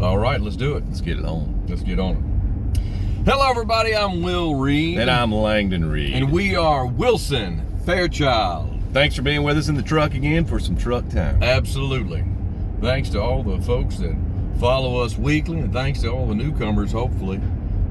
All right, let's do it. Let's get it on. Let's get on it. Hello, everybody. I'm Will Reed. And I'm Langdon Reed. And we are Wilson Fairchild. Thanks for being with us in the truck again for some truck time. Absolutely. Thanks to all the folks that follow us weekly, and thanks to all the newcomers, hopefully,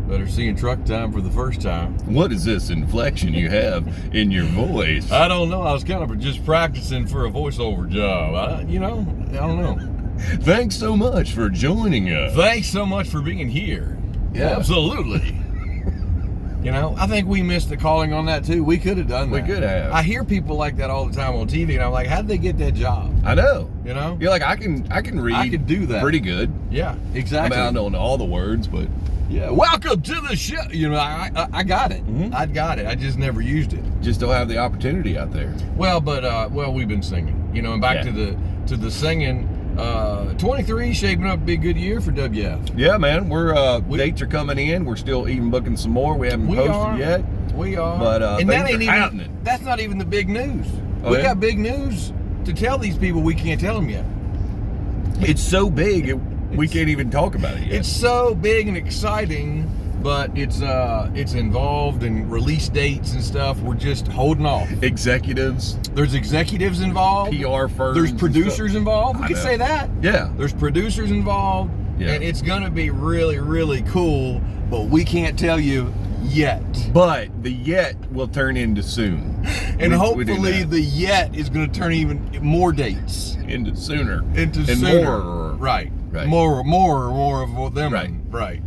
that are seeing Truck Time for the first time. What is this inflection you have in your voice? I don't know. I was kind of just practicing for a voiceover job. I don't know. Thanks so much for joining us. Thanks so much for being here. Yeah. Absolutely. I think we missed the calling on that too. We could have done that. We could have. I hear people like that all the time on TV, and I'm like, how did they get that job? I know. You're like, I can read. I could do that. Pretty good. Yeah, exactly. I don't know all the words, but yeah. Welcome to the show. I got it. Mm-hmm. I got it. I just never used it. Just don't have the opportunity out there. Well, but we've been singing. And back to the singing. 23 shaping up to be a good year for WF. Yeah, man. Dates are coming in. We're still even booking some more. We haven't posted yet. We are. But and that ain't happening. That's not even the big news. We got big news to tell these people. We can't tell them yet. It's so big, we can't even talk about it yet. It's so big and exciting, but it's involved in release dates and stuff. We're just holding off. Executives. There's executives involved. PR firms. There's producers involved. We can say that. Yeah. There's producers involved. Yeah. And it's going to be really, really cool, but we can't tell you yet. But the yet will turn into soon. And hopefully the yet is going to turn even more dates. Into sooner. Into and sooner. More. Right. More of them. Right.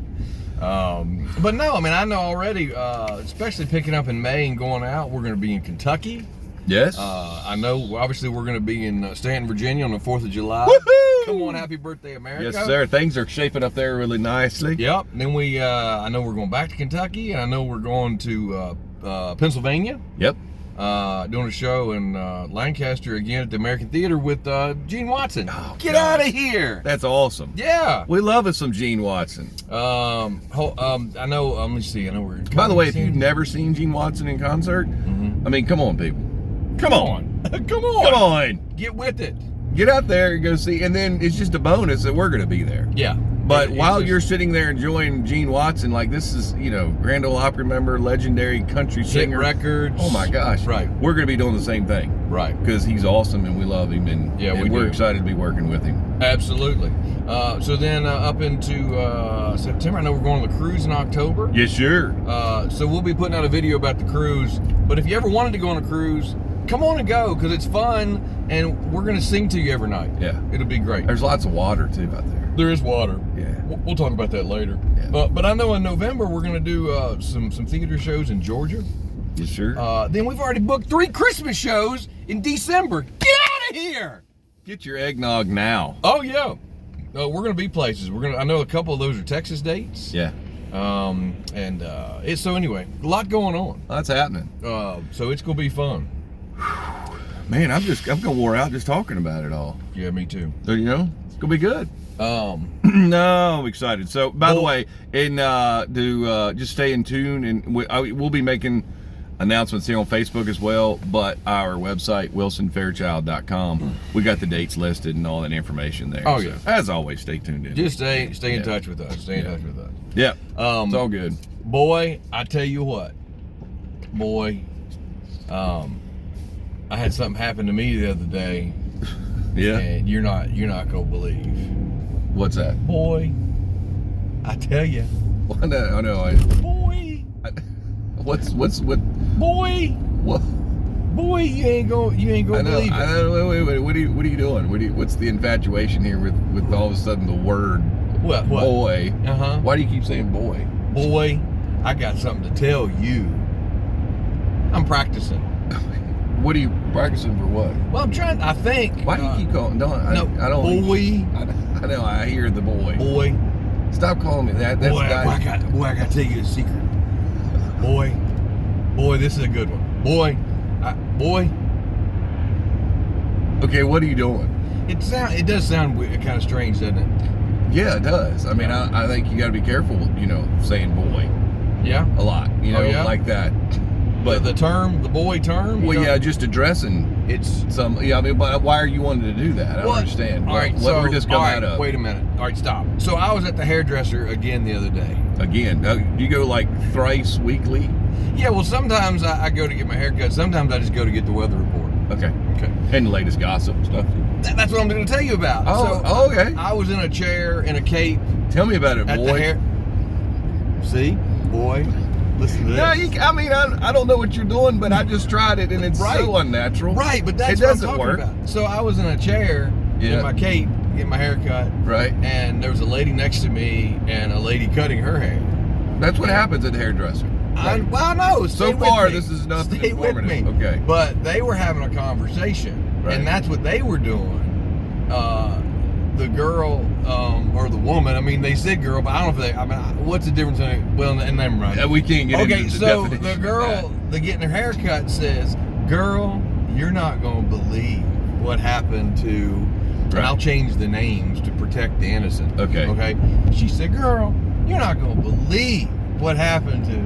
But no, I know already, especially picking up in May and going out, we're going to be in Kentucky. Yes. I know, obviously, we're going to be in Stanton, Virginia on the 4th of July. Woohoo! Come on, happy birthday, America. Yes, sir. Things are shaping up there really nicely. Yep. And then I know we're going back to Kentucky, and I know we're going to Pennsylvania. Yep. Doing a show in Lancaster again at the American Theater with Gene Watson. Oh, Get out of here! That's awesome. Yeah, we love us some Gene Watson. I know. Let me see. I know we're. By the way, if you've never seen Gene Watson in concert, come on, people. Come on. Come on. Get with it. Get out there and go see. And then it's just a bonus that we're going to be there. Yeah. But while you're sitting there enjoying Gene Watson, like this is, Grand Ole Opry member, legendary country singer. Records. Oh my gosh. Right. We're going to be doing the same thing. Right. Because he's awesome and we love him and we're excited to be working with him. Absolutely. So then up into September, I know we're going on the cruise in October. Yes, sure. So we'll be putting out a video about the cruise. But if you ever wanted to go on a cruise, come on and go because it's fun and we're going to sing to you every night. Yeah. It'll be great. There's lots of water too out there. There is water. Yeah. We'll talk about that later. Yeah. But I know in November we're going to do some theater shows in Georgia. Yes, sure. Then we've already booked 3 Christmas shows in December. Get out of here! Get your eggnog now. Oh yeah. We're going to be places. I know a couple of those are Texas dates. Yeah. So anyway, a lot going on. That's happening. So it's going to be fun. Man, I'm going wore out just talking about it all. Yeah, me too. So, it's going to be good. No, I'm excited. So, by the way, just stay in tune, and we'll be making announcements here on Facebook as well, but our website, wilsonfairchild.com, we got the dates listed and all that information there. Oh, yeah. As always, stay tuned in. Just stay in touch with us. Stay in touch with us. Yeah. It's all good. Boy, I tell you what. Boy, I had something happen to me the other day. Yeah. And you're not gonna believe. What's that? Boy, I tell you. Well, I know. Boy. What? Boy. What? Boy, you ain't gonna believe it. I know. Wait. What are you doing? What's the infatuation here with all of a sudden the word what? Boy? Uh-huh. Why do you keep saying boy? Boy, I got something to tell you. I'm practicing. What are you practicing for? What? Well, I'm trying. I think. Why do you keep calling? I don't. Boy. I know. I hear the boy. Boy. Stop calling me that. That's I gotta tell you a secret. Boy, this is a good one. Boy. Okay, what are you doing? It does sound weird, kind of strange, doesn't it? Yeah, it does. I mean, I think you got to be careful. Saying boy. Yeah. A lot. Like that. But the boy term. Well, yeah, just addressing it's some. Yeah, I mean, but why are you wanting to do that? I don't understand. All right, what so we're just coming out of. Wait a minute. All right, stop. So I was at the hairdresser again the other day. Again, you go like thrice weekly. Yeah, well, sometimes I go to get my haircut. Sometimes I just go to get the weather report. Okay. And the latest gossip and stuff. That's what I'm going to tell you about. Oh, okay. I was in a chair in a cape. Tell me about it, boy. See, boy. Listen to this. No, I don't know what you're doing, but I just tried it, and it's so unnatural. Right, but that's what I'm talking about. So I was in a chair in my cape, getting my hair cut. Right. And there was a lady next to me and a lady cutting her hair. That's what happens at the hairdresser. I know. So far, this is nothing informative. Stay with me. Okay. But they were having a conversation, and that's what they were doing. The girl or the woman. I mean, they said girl, but I don't know if they. I mean, what's the difference? And never mind. We can't get into the definition. Okay, so the girl, getting her haircut says, "Girl, you're not gonna believe what happened to." And I'll change the names to protect the innocent. Okay. She said, "Girl, you're not gonna believe what happened to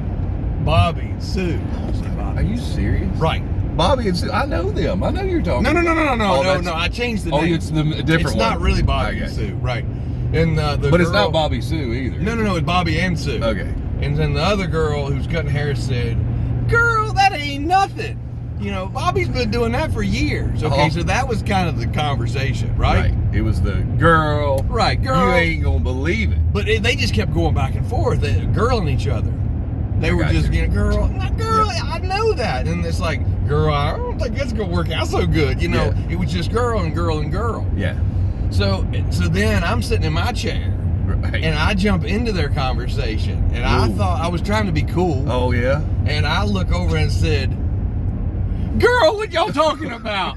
Bobby and Sue." Are you serious? Right. Bobby and Sue, I know them. I know you're talking. No. I changed the name. Oh, it's a different one. It's not really Bobby and Sue, right? And but it's not Bobby Sue either. No, it's Bobby and Sue. Okay. And then the other girl who's cutting hair said, "Girl, that ain't nothing. You know, Bobby's been doing that for years." Okay, so that was kind of the conversation, right? It was the girl. Right, girl. You ain't gonna believe it. But they just kept going back and forth, girling each other. They were just getting girl. I know that, and it's like, girl, I don't think it's gonna work out so good. You know, it was just girl and girl and girl. Yeah. So then I'm sitting in my chair, and I jump into their conversation, and I thought I was trying to be cool. Oh yeah. And I look over and said, "Girl, what y'all talking about?"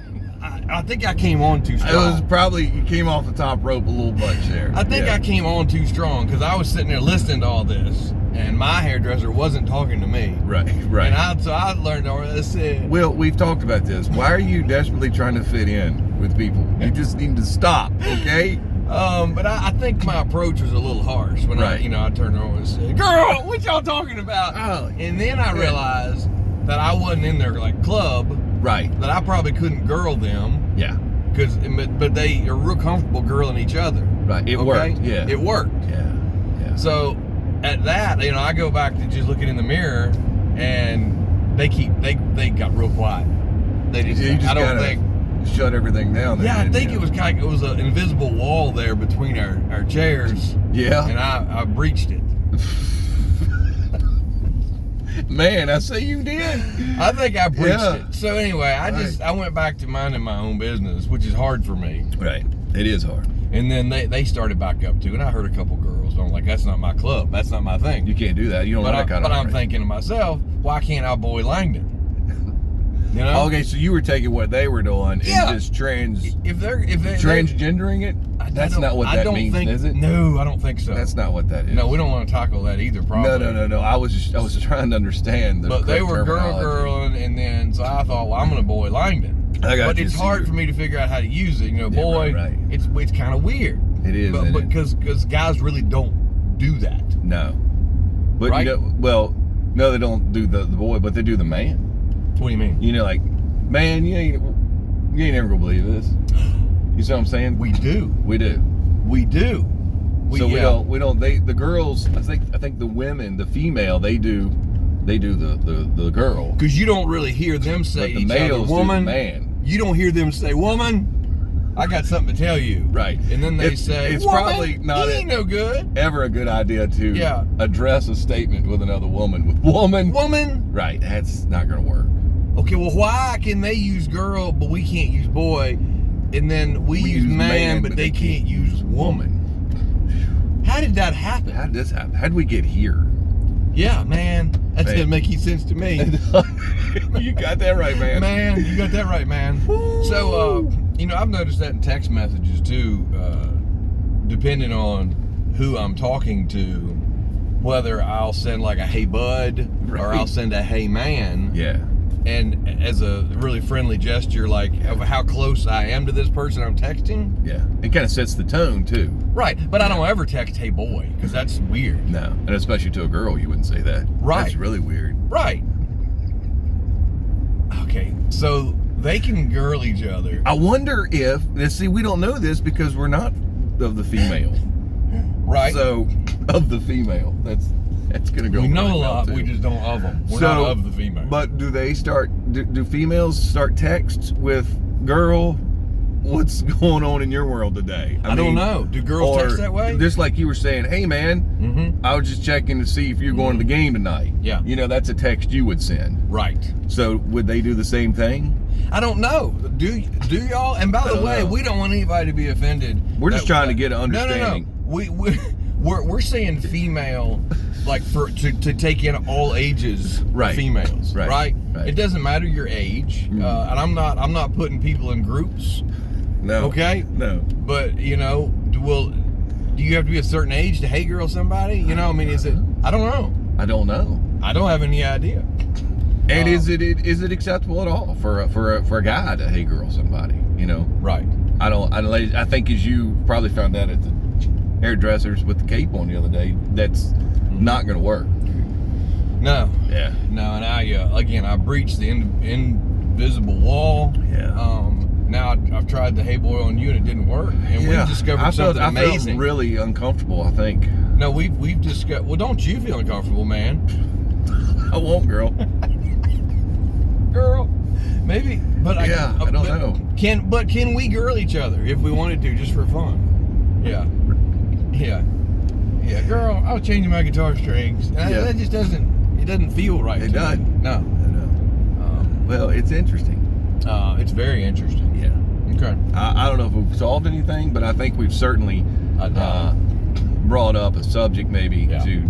I think I came on too strong. It was probably, you came off the top rope a little much there. I think I came on too strong because I was sitting there listening to all this, and my hairdresser wasn't talking to me. Right. And so I learned all this. Will, we've talked about this. Why are you desperately trying to fit in with people? You just need to stop, okay? But I think my approach was a little harsh when I turned over and said, "Girl, what y'all talking about?" Oh, and then I realized that I wasn't in their club. Right. That I probably couldn't girl them. Yeah. But they are real comfortable girling each other. Right. It worked. Yeah. It worked. Yeah. So at that, I go back to just looking in the mirror, and they got real quiet. They just, I don't think shut everything down. Yeah, I think it was an invisible wall there between our chairs. Yeah. And I breached it. Man, I say you did. I think I breached it. So anyway, I went back to minding my own business, which is hard for me. Right. It is hard. And then they started back up too, and I heard a couple girls. I'm like, that's not my club. That's not my thing. You can't do that. You don't know that kind of. But I'm thinking to myself, why can't I boy Langdon? You know? Okay, so you were taking what they were doing and just transgendering it. That's not what that means, is it? No, I don't think so. That's not what that is. No, we don't want to tackle that either. Probably. No. I was trying to understand the. But they were girling, and then so I thought, well, I'm gonna boy Langdon. But it's hard for me to figure out how to use it. Boy, right. It's kind of weird. It is, but because guys really don't do that. No, but right? No, they don't do the boy, but they do the man. What do you mean? Like, man, you ain't never gonna believe this. You see what I'm saying? We do. So we don't. The girls. I think the women, the female, they do the girl. Because you don't really hear them say but the males woman. Do the man. You don't hear them say, "Woman, I got something to tell you." Right. And then they say, "It's woman, probably not no good." Ever a good idea to address a statement with another woman with woman. Woman. Right. That's not gonna work. Okay. Well, why can they use girl but we can't use boy, and then we use man but they can't use woman? How did that happen? How did this happen? How did we get here? Yeah, man. That doesn't make any sense to me. You got that right, man. Man, you got that right, man. So, I've noticed that in text messages too, depending on who I'm talking to, whether I'll send like a hey bud or I'll send a hey man. Yeah. And as a really friendly gesture, like of how close I am to this person I'm texting. Yeah. It kind of sets the tone too. Right. But I don't ever text hey boy because that's weird. No. And especially to a girl, you wouldn't say that. Right. That's really weird. Right. Okay, so they can girl each other. I wonder if, see, we don't know this because we're not of the female. Right. So, of the female. That's going to go. We know really a lot, well, we just don't of them. We're not of the female. But do they do females start texts with girl? What's going on in your world today? I don't know. Do girls text that way? Just like you were saying, hey man, I was just checking to see if you're going to the game tonight. Yeah. You know, that's a text you would send. Right. So would they do the same thing? I don't know. Do y'all? And by the way, we don't want anybody to be offended. We're just trying to get an understanding. No. We're saying female, like to take in all ages, females, right? It doesn't matter your age, and I'm not putting people in groups. No. Okay. No. But do you have to be a certain age to hey girl somebody? I mean, is it? I don't know. I don't know. I don't have any idea. And is it acceptable at all for a guy to hey girl somebody? Right. I think as you probably found out at the hairdressers with the cape on the other day, that's not going to work. No. Yeah. No, and I breached the invisible wall. Yeah. Now I've tried the hey boy on you and it didn't work, and we've discovered something amazing. I felt really uncomfortable. I think. No, we've discovered. Well, don't you feel uncomfortable, man? I won't, girl. Girl, maybe, but I don't know. Can we girl each other if we wanted to, just for fun? Yeah. Girl, I was changing my guitar strings. That just doesn't feel right. It doesn't. No. Well, it's interesting. It's very interesting. Yeah. Okay. I don't know if we've solved anything, but I think we've certainly brought up a subject maybe to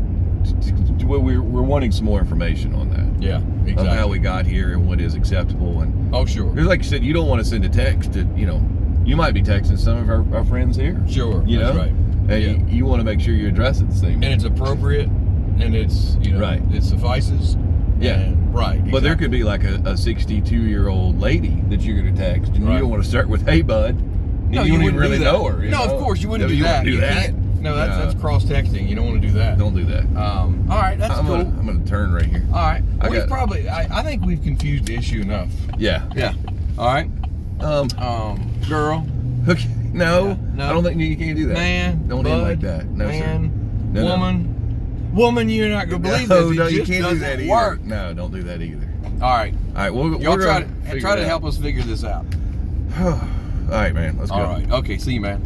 where we're wanting some more information on that. Yeah, exactly. Of how we got here and what is acceptable. And sure. Because like you said, you don't want to send a text to, you might be texting some of our friends here. Sure, that's right. And you want to make sure you address it the same way. And it's appropriate, and it's, right. It suffices. Yeah. And, right. Exactly. But there could be like a 62-year-old lady that you're going to text, and you don't want to start with, hey, bud. No, you wouldn't really know her. No, of course, you wouldn't do that. You that? No, that's cross-texting. You don't want to do that. Don't do that. All right, that's cool. I'm going to turn right here. All right. I think we've confused the issue enough. Yeah. Yeah. All right. Girl. Okay. No, no. I don't think you can't do that. Man. Don't end like that. No, man. Sir. No, woman. Woman, you're not going to believe this. It No, you just can't do that either. Work. No, don't do that either. All right. Y'all try to help us figure this out. All right, man. Let's go. All right. Okay. See you, man.